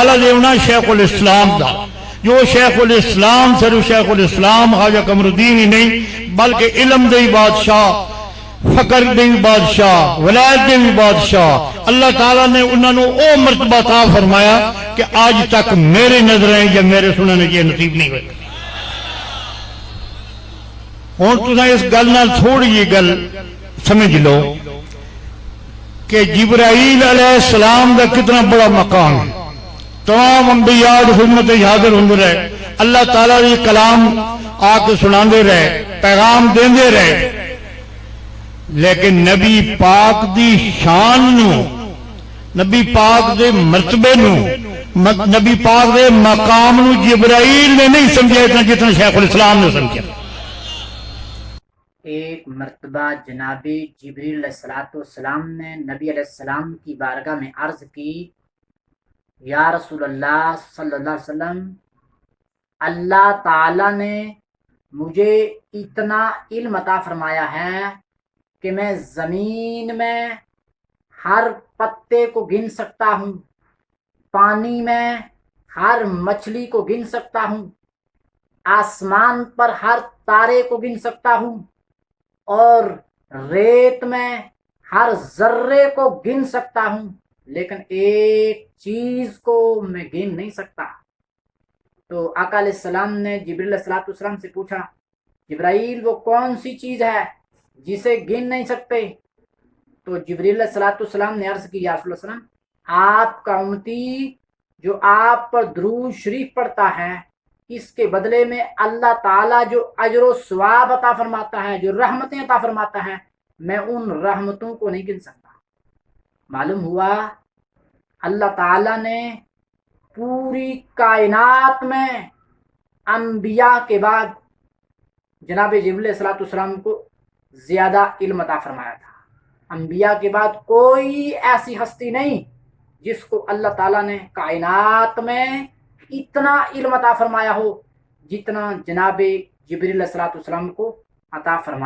حوالہ دیونا شیخ الاسلام دا، جو شیخ الاسلام صرف شیخ الاسلام خواجہ قمر الدین ہی نہیں بلکہ علم دے بادشاہ، فقر دے بادشاہ، ولایت دے بادشاہ، اللہ تعالیٰ نے انہوں نے او مرتبہ عطا فرمایا کہ آج تک میرے نظریں یا میرے سننے کی نصیب نہیں ہوئے۔ ہوں تساں اس گل نال تھوڑی جی گل سمجھ لو کہ جبرائیل علیہ السلام کا کتنا بڑا مقام ہے، تمام انبیاء کی خدمت حاضر ہوندے رہے، اللہ تعالیٰ کی کلام آ کے سناندے رہے، پیغام دیندے رہے، لیکن نبی پاک دی شان نو، نبی پاک دے مرتبے نو، نبی پاک دے مقام نو جبرائیل نے نہیں سمجھا اتنا جتنا شیخ الاسلام نے سمجھا۔ ایک مرتبہ جناب جبریل علیہ السلام نے نبی علیہ السلام کی بارگاہ میں عرض کی، یا رسول اللہ صلی اللہ علیہ وسلم، اللہ تعالی نے مجھے اتنا علم عطا فرمایا ہے کہ میں زمین میں ہر پتے کو گن سکتا ہوں، پانی میں ہر مچھلی کو گن سکتا ہوں، آسمان پر ہر تارے کو گن سکتا ہوں، اور ریت میں ہر ذرے کو گن سکتا ہوں، لیکن ایک چیز کو میں گن نہیں سکتا۔ تو آقا علیہ السلام نے جبریل علیہ السلام سے پوچھا، جبرائیل وہ کون سی چیز ہے جسے گن نہیں سکتے؟ تو جبریل علیہ السلام نے عرض کی، یا رسول اللہ وسلم، آپ کا امتی جو آپ پر درود شریف پڑھتا ہے، اس کے بدلے میں اللہ تعالیٰ جو اجر و ثواب عطا فرماتا ہے، جو رحمتیں عطا فرماتا ہے، میں ان رحمتوں کو نہیں گن سکتا۔ معلوم ہوا اللہ تعالیٰ نے پوری کائنات میں انبیاء کے بعد جناب جبریل علیہ السلام کو زیادہ علم عطا فرمایا تھا۔ انبیاء کے بعد کوئی ایسی ہستی نہیں جس کو اللہ تعالیٰ نے کائنات میں اتنا علم عطا فرمایا ہو جتنا جناب جبریل علیہ السلام کو عطا فرمایا۔